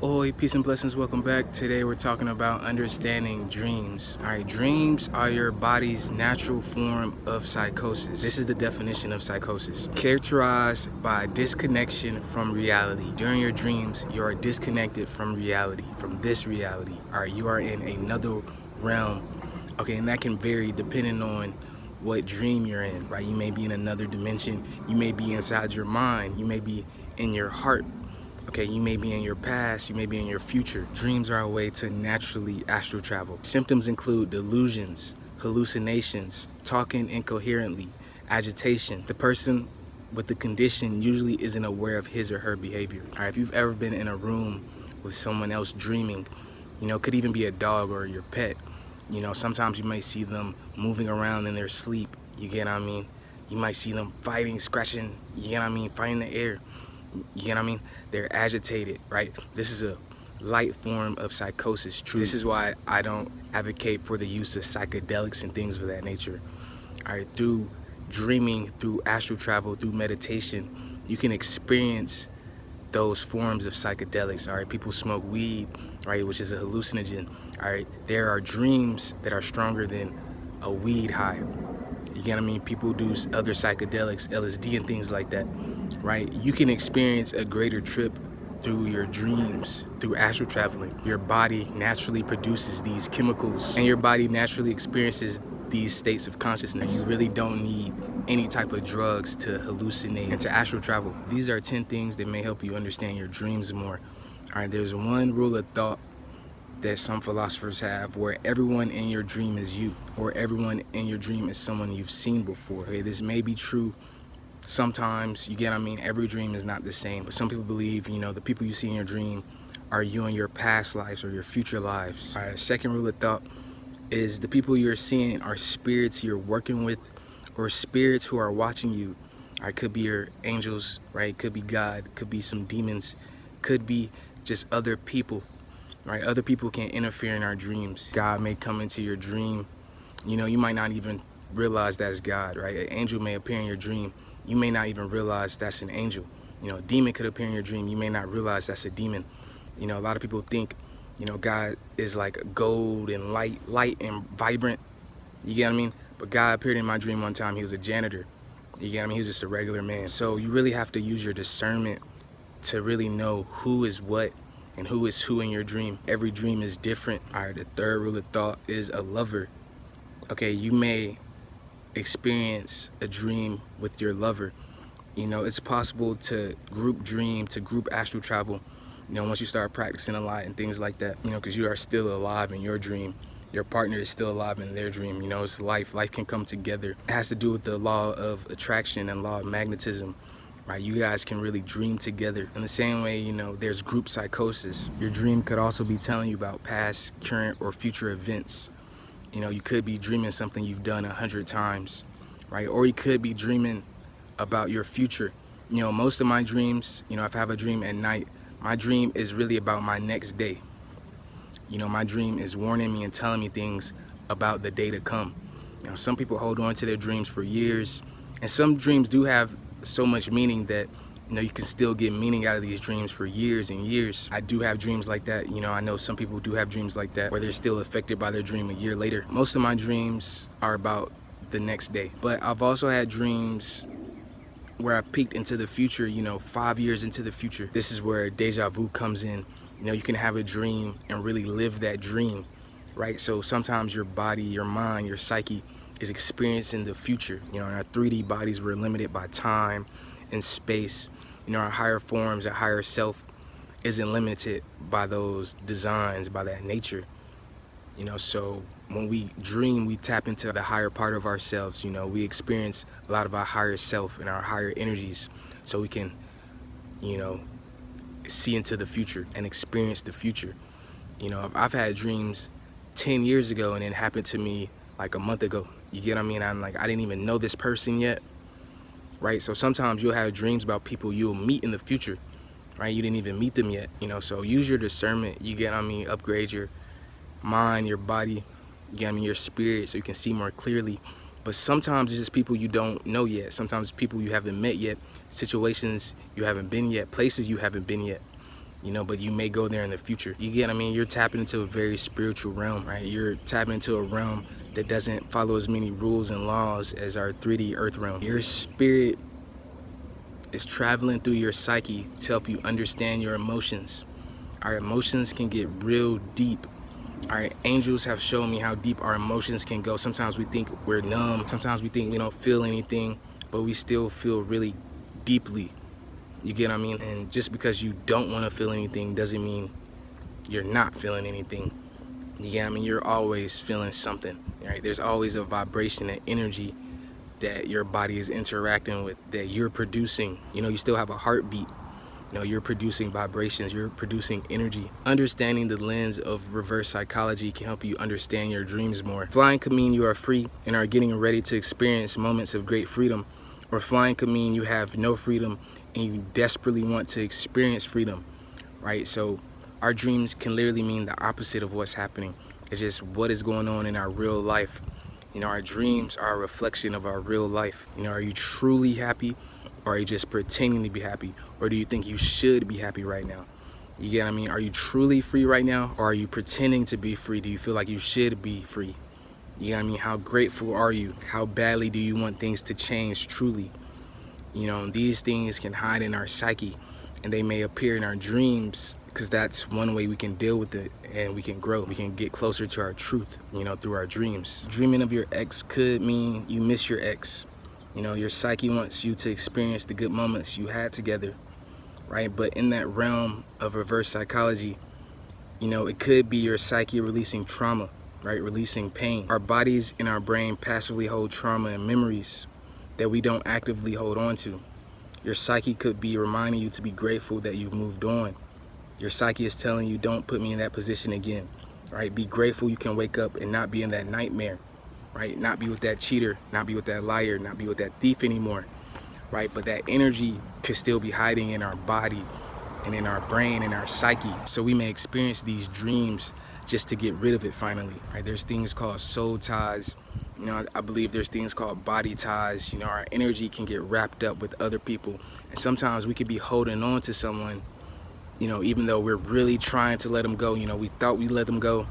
Oi, peace and blessings, welcome back. Today we're talking about understanding dreams. Alright, dreams are your body's natural form of psychosis. This is the definition of psychosis. Characterized by disconnection from reality. During your dreams, you are disconnected from reality, from this reality. Alright, you are in another realm. Okay, and that can vary depending on what dream you're in, right? You may be in another dimension, you may be inside your mind, you may be in your heart. Okay, you may be in your past, you may be in your future. Dreams are a way to naturally astral travel. Symptoms include delusions, hallucinations, talking incoherently, agitation. The person with the condition usually isn't aware of his or her behavior. All right, if you've ever been in a room with someone else dreaming, it could even be a dog or your pet. Sometimes you might see them moving around in their sleep, you get what I mean? You might see them fighting, scratching, you get what I mean, fighting the air. You know what I mean? They're agitated, right? This is a light form of psychosis. True. This is why I don't advocate for the use of psychedelics and things of that nature. All right, through dreaming, through astral travel, through meditation, you can experience those forms of psychedelics. All right, people smoke weed, right, which is a hallucinogen. All right, there are dreams that are stronger than a weed high. You get what I mean? People do other psychedelics, LSD and things like that, right? You can experience a greater trip through your dreams, through astral traveling. Your body naturally produces these chemicals and your body naturally experiences these states of consciousness. You really don't need any type of drugs to hallucinate and to astral travel. These are 10 things that may help you understand your dreams more. All right, there's one rule of thought that some philosophers have where everyone in your dream is you, or everyone in your dream is someone you've seen before. Okay, this may be true sometimes, you get what I mean? Every dream is not the same, but some people believe, the people you see in your dream are you in your past lives or your future lives. All right, second rule of thought is the people you're seeing are spirits you're working with or spirits who are watching you. All right, could be your angels, right? Could be God, could be some demons, could be just other people. Right, other people can interfere in our dreams. God may come into your dream. You might not even realize that's God, right? An angel may appear in your dream. You may not even realize that's an angel. A demon could appear in your dream. You may not realize that's a demon. A lot of people think, God is like gold and light and vibrant. You get what I mean? But God appeared in my dream one time. He was a janitor. You get what I mean? He was just a regular man. So you really have to use your discernment to really know who is what and who is who in your dream. Every dream is different. All right, the third rule of thought is a lover. Okay, you may experience a dream with your lover. It's possible to group dream, to group astral travel, once you start practicing a lot and things like that, because you are still alive in your dream. Your partner is still alive in their dream. It's life. Life can come together. It has to do with the law of attraction and law of magnetism. Right, you guys can really dream together. In the same way, there's group psychosis. Your dream could also be telling you about past, current, or future events. You could be dreaming something you've done 100 times, right? Or you could be dreaming about your future. Most of my dreams, if I have a dream at night, my dream is really about my next day. My dream is warning me and telling me things about the day to come. Some people hold on to their dreams for years, and some dreams do have so much meaning that you can still get meaning out of these dreams for years and years. I do have dreams like that. I know some people do have dreams like that where they're still affected by their dream a year later. Most of my dreams are about the next day, but I've also had dreams where I peeked into the future, 5 years into the future. This is where deja vu comes in. You can have a dream and really live that dream, right? So sometimes your body, your mind, your psyche is experiencing the future. In our 3D bodies, we're limited by time and space. Our higher forms, our higher self isn't limited by those designs, by that nature. So when we dream, we tap into the higher part of ourselves. We experience a lot of our higher self and our higher energies, so we can, see into the future and experience the future. I've had dreams 10 years ago and it happened to me like a month ago. You get what I mean? I didn't even know this person yet, right? So sometimes you'll have dreams about people you'll meet in the future, right? You didn't even meet them yet, so use your discernment. You get what I mean? Upgrade your mind, your body, you get what I mean? Your spirit, so you can see more clearly. But sometimes it's just people you don't know yet. Sometimes people you haven't met yet, situations you haven't been yet, places you haven't been yet. but you may go there in the future. You get what I mean? You're tapping into a very spiritual realm, right? You're tapping into a realm that doesn't follow as many rules and laws as our 3D earth realm. Your spirit is traveling through your psyche to help you understand your emotions. Our emotions can get real deep. Our angels have shown me how deep our emotions can go. Sometimes we think we're numb. Sometimes we think we don't feel anything, but we still feel really deeply. You get what I mean? And just because you don't want to feel anything doesn't mean you're not feeling anything. You get what I mean? You're always feeling something, right? There's always a vibration and energy that your body is interacting with, that you're producing. You still have a heartbeat. You're producing vibrations, you're producing energy. Understanding the lens of reverse psychology can help you understand your dreams more. Flying could mean you are free and are getting ready to experience moments of great freedom, or flying could mean you have no freedom and you desperately want to experience freedom, right? So our dreams can literally mean the opposite of what's happening. It's just what is going on in our real life. Our dreams are a reflection of our real life. Are you truly happy? Or are you just pretending to be happy? Or do you think you should be happy right now? You get what I mean? Are you truly free right now? Or are you pretending to be free? Do you feel like you should be free? You get what I mean? How grateful are you? How badly do you want things to change truly? These things can hide in our psyche, and they may appear in our dreams, because that's one way we can deal with it and we can grow. We can get closer to our truth, through our dreams. Dreaming of your ex could mean you miss your ex. Your psyche wants you to experience the good moments you had together, right? But in that realm of reverse psychology, it could be your psyche releasing trauma, right? Releasing pain. Our bodies and our brain passively hold trauma and memories that we don't actively hold on to. Your psyche could be reminding you to be grateful that you've moved on. Your psyche is telling you, don't put me in that position again, right? Be grateful you can wake up and not be in that nightmare. Right? Not be with that cheater, not be with that liar, not be with that thief anymore, right? But that energy could still be hiding in our body and in our brain and our psyche. So we may experience these dreams just to get rid of it finally, right? There's things called soul ties. I believe there's things called body ties. Our energy can get wrapped up with other people. And sometimes we could be holding on to someone, even though we're really trying to let them go. We thought we let them go.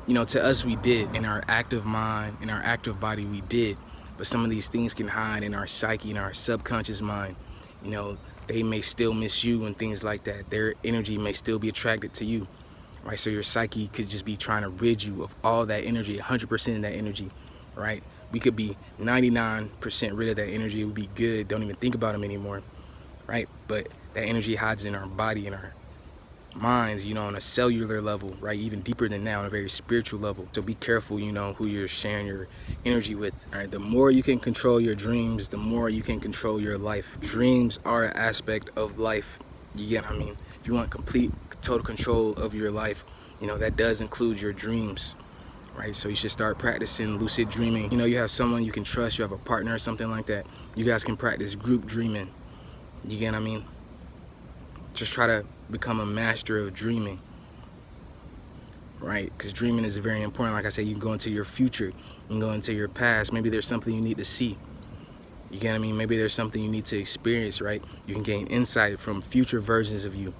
To us, we did. In our active mind, in our active body, we did. But some of these things can hide in our psyche, in our subconscious mind. They may still miss you and things like that. Their energy may still be attracted to you, right? So your psyche could just be trying to rid you of all that energy, 100% of that energy, right? We could be 99% rid of that energy. It would be good. Don't even think about them anymore, right? But that energy hides in our body, in our minds, on a cellular level, right? Even deeper than that, on a very spiritual level. So be careful, who you're sharing your energy with. All right, the more you can control your dreams, the more you can control your life. Dreams are an aspect of life. You get what I mean? If you want complete, total control of your life, that does include your dreams, right? So you should start practicing lucid dreaming. You have someone you can trust, you have a partner or something like that. You guys can practice group dreaming. You get what I mean? Just try to become a master of dreaming, right? Because dreaming is very important. Like I said, you can go into your future, you can go into your past. Maybe there's something you need to see. You get what I mean? Maybe there's something you need to experience, right? You can gain insight from future versions of you.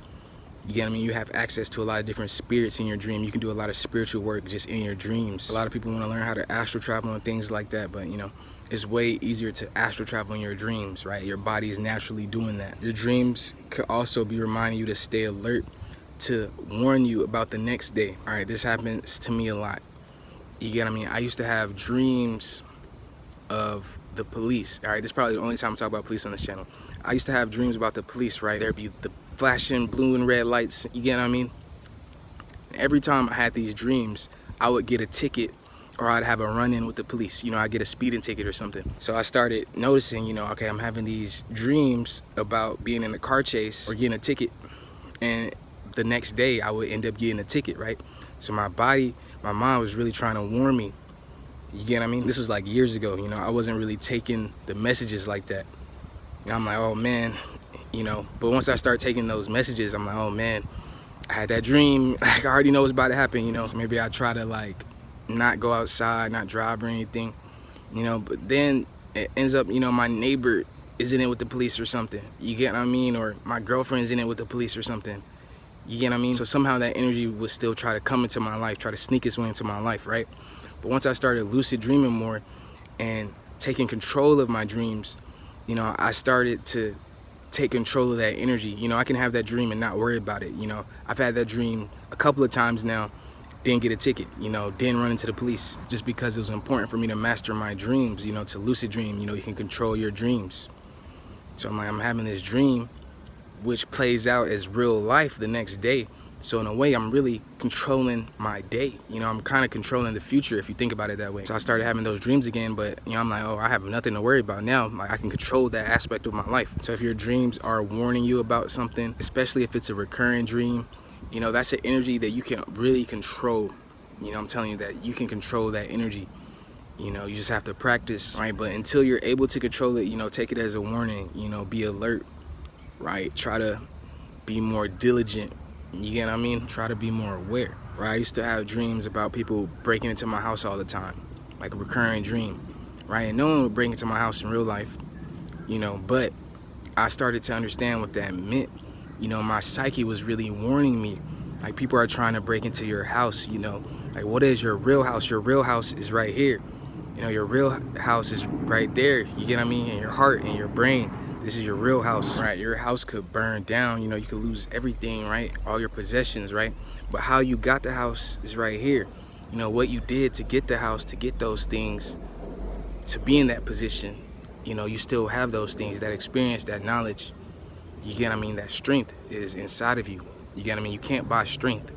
You get what I mean? You have access to a lot of different spirits in your dream. You can do a lot of spiritual work just in your dreams. A lot of people want to learn how to astral travel and things like that, but it's way easier to astral travel in your dreams, right? Your body is naturally doing that. Your dreams could also be reminding you to stay alert, to warn you about the next day. All right, this happens to me a lot. You get what I mean? I used to have dreams of the police. All right, this is probably the only time I talk about police on this channel. I used to have dreams about the police, right? There'd be the flashing blue and red lights, you get what I mean? And every time I had these dreams, I would get a ticket, or I'd have a run-in with the police. I'd get a speeding ticket or something. So I started noticing, okay, I'm having these dreams about being in a car chase or getting a ticket. And the next day I would end up getting a ticket, right? So my mind was really trying to warn me. You get what I mean? This was like years ago, I wasn't really taking the messages like that. And I'm like, oh man, but once I start taking those messages, I'm like, oh man, I had that dream. Like, I already know what's about to happen, So maybe I try to not go outside, not drive or anything, but then it ends up, my neighbor is in it with the police or something. You get what I mean? Or my girlfriend's in it with the police or something. You get what I mean? So somehow that energy would still try to come into my life, try to sneak its way into my life, right? But once I started lucid dreaming more and taking control of my dreams, you know, I started to take control of that energy. You know, I can have that dream and not worry about it. You know, I've had that dream a couple of times now, didn't get a ticket, you know, didn't run into the police, just because it was important for me to master my dreams, you know, to lucid dream. You know, you can control your dreams. So I'm having this dream which plays out as real life the next day. So in a way, I'm really controlling my day. You know, I'm kind of controlling the future if you think about it that way. So I started having those dreams again, but you know, I'm like, oh, I have nothing to worry about now. Like, I can control that aspect of my life. So if your dreams are warning you about something, especially if it's a recurring dream, you know, that's an energy that you can really control. You know, I'm telling you that you can control that energy. You know, you just have to practice, right? But until you're able to control it, you know, take it as a warning. You know, be alert, right? Try to be more diligent. You get what I mean? Try to be more aware, right? I used to have dreams about people breaking into my house all the time, like a recurring dream, right? And no one would break into my house in real life, you know, but I started to understand what that meant. You know, my psyche was really warning me, like, people are trying to break into your house, you know, like, what is your real house? Your real house is right here. You know, your real house is right there. You get what I mean? In your heart and your brain. This is your real house, right? Your house could burn down, you know, you could lose everything, right? All your possessions, right? But how you got the house is right here. You know, what you did to get the house, to get those things, to be in that position, you know, you still have those things, that experience, that knowledge. You get what I mean? That strength is inside of you. You get what I mean? You can't buy strength.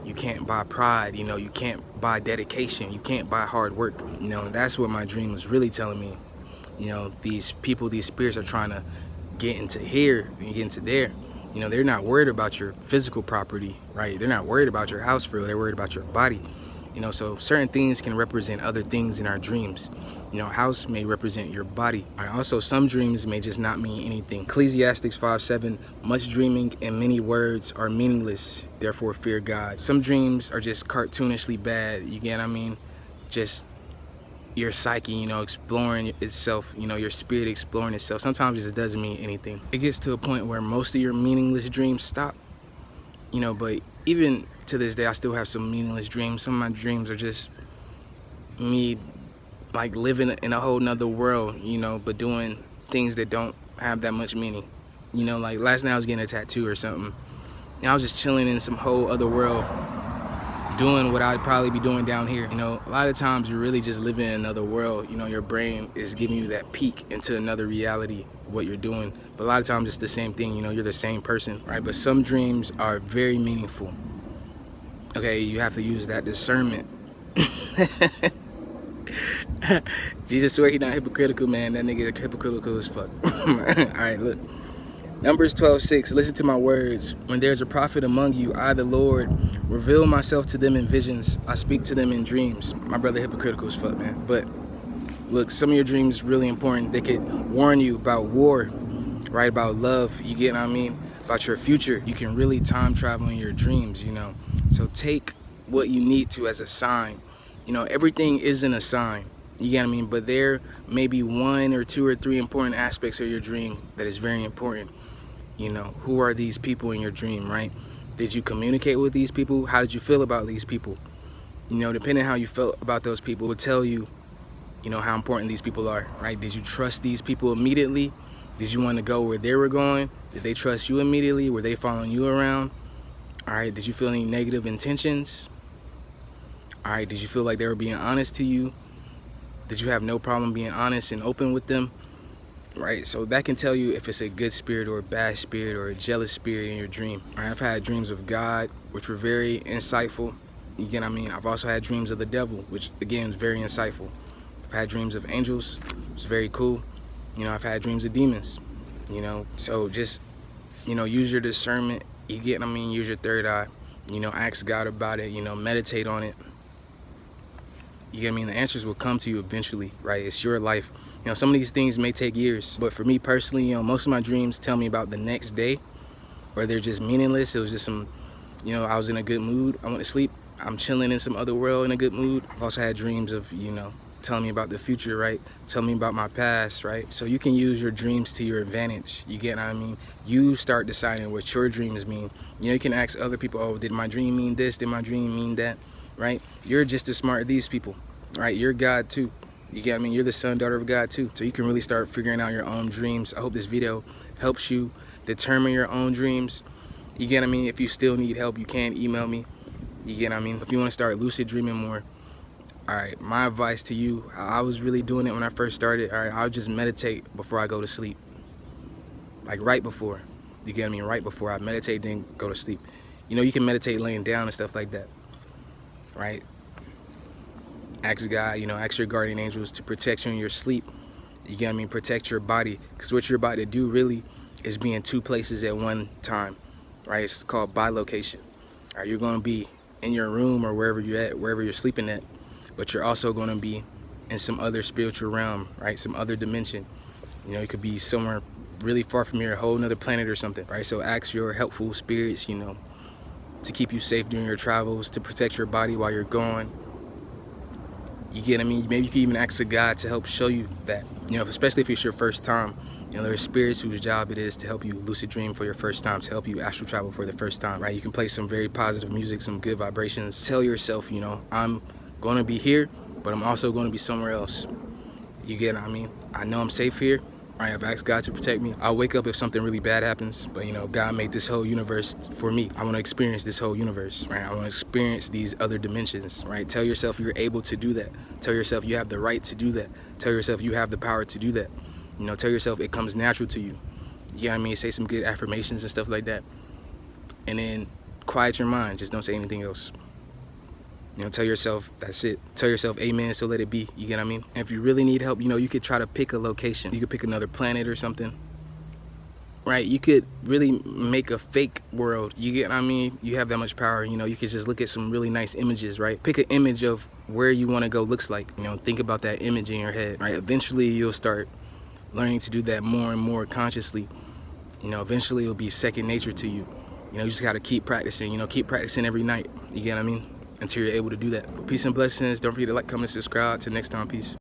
You can't buy pride, you know, you can't buy dedication, you can't buy hard work. You know, that's what my dream was really telling me. You know, these people, these spirits are trying to get into here and get into there. You know, they're not worried about your physical property, right? They're not worried about your house for real, they're worried about your body. You know, so certain things can represent other things in our dreams. You know, house may represent your body. Also, some dreams may just not mean anything. Ecclesiastes 5:7, much dreaming and many words are meaningless, therefore fear God. Some dreams are just cartoonishly bad, you get what I mean? Just your psyche, you know, exploring itself, you know, your spirit exploring itself. Sometimes it just doesn't mean anything. It gets to a point where most of your meaningless dreams stop, you know, but even to this day, I still have some meaningless dreams. Some of my dreams are just me, like, living in a whole nother world, you know, but doing things that don't have that much meaning. You know, like last night I was getting a tattoo or something, and I was just chilling in some whole other world, doing what I'd probably be doing down here. You know, a lot of times you're really just living in another world. You know, your brain is giving you that peek into another reality, what you're doing. But a lot of times it's the same thing, you know, you're the same person, right? But some dreams are very meaningful. Okay, you have to use that discernment. Jesus swear he not hypocritical, man. That nigga hypocritical as fuck. Alright, look. Numbers 12:6, listen to my words. When there's a prophet among you, I, the Lord, reveal myself to them in visions. I speak to them in dreams. My brother hypocritical as fuck, man. But look, some of your dreams really important. They could warn you about war, right? About love, you get what I mean? About your future. You can really time travel in your dreams, you know. So take what you need to as a sign. You know, everything isn't a sign. You get what I mean? But there may be 1 or 2 or 3 important aspects of your dream that is very important. You know, who are these people in your dream, right? Did you communicate with these people? How did you feel about these people? You know, depending on how you felt about those people will tell you, you know, how important these people are, right? Did you trust these people immediately? Did you want to go where they were going? Did they trust you immediately? Were they following you around? All right, did you feel any negative intentions? All right, did you feel like they were being honest to you? Did you have no problem being honest and open with them? Right, so that can tell you if it's a good spirit or a bad spirit or a jealous spirit in your dream. Right, I've had dreams of God, which were very insightful. You get what I mean? I've also had dreams of the devil, which again is very insightful. I've had dreams of angels, which is very cool. You know, I've had dreams of demons, you know. So just, you know, use your discernment. You get what I mean? Use your third eye. You know, ask God about it, you know, meditate on it. You get what I mean? The answers will come to you eventually, right? It's your life. You know, some of these things may take years, but for me personally, you know, most of my dreams tell me about the next day, or they're just meaningless. It was just some, you know, I was in a good mood. I went to sleep. I'm chilling in some other world in a good mood. I've also had dreams of, you know, telling me about the future, right? Telling me about my past, right? So you can use your dreams to your advantage. You get what I mean? You start deciding what your dreams mean. You know, you can ask other people, oh, did my dream mean this? Did my dream mean that? Right? You're just as smart as these people, right? You're God too. You get what I mean? You're the son, daughter of God too. So you can really start figuring out your own dreams. I hope this video helps you determine your own dreams. You get what I mean? If you still need help, you can email me. You get what I mean? If you want to start lucid dreaming more, all right, my advice to you, I was really doing it when I first started. All right, I'll just meditate before I go to sleep. Like right before. You get what I mean? Right before I meditate, then go to sleep. You know, you can meditate laying down and stuff like that, right? Ask God, you know, ask your guardian angels to protect you in your sleep. You get what I mean? Protect your body. Because what you're about to do really is be in two places at one time, right? It's called bilocation. All right, you're going to be in your room or wherever you're at, wherever you're sleeping at, but you're also going to be in some other spiritual realm, right? Some other dimension. You know, it could be somewhere really far from here, a whole nother planet or something, right? So ask your helpful spirits, you know, to keep you safe during your travels, to protect your body while you're gone. You get what I mean? Maybe you can even ask a God to help show you that, you know, especially if it's your first time. You know, there's spirits whose job it is to help you lucid dream for your first time, to help you astral travel for the first time, right? You can play some very positive music, some good vibrations. Tell yourself, you know, I'm going to be here, but I'm also going to be somewhere else. You get what I mean? I know I'm safe here. Right, I've asked God to protect me. I'll wake up if something really bad happens, but you know, God made this whole universe for me. I want to experience this whole universe, right? I want to experience these other dimensions, right? Tell yourself you're able to do that. Tell yourself you have the right to do that. Tell yourself you have the power to do that. You know, tell yourself it comes natural to you. You know what I mean? Say some good affirmations and stuff like that. And then quiet your mind. Just don't say anything else. You know, tell yourself, that's it. Tell yourself, amen, so let it be. You get what I mean? And if you really need help, you know, you could try to pick a location. You could pick another planet or something, right? You could really make a fake world. You get what I mean? You have that much power. You know, you could just look at some really nice images, right? Pick an image of where you want to go looks like. You know, think about that image in your head, right? Eventually, you'll start learning to do that more and more consciously. You know, eventually, it'll be second nature to you. You know, you just got to keep practicing. You know, keep practicing every night. You get what I mean? Until you're able to do that. But peace and blessings. Don't forget to like, comment, subscribe. Till next time, peace.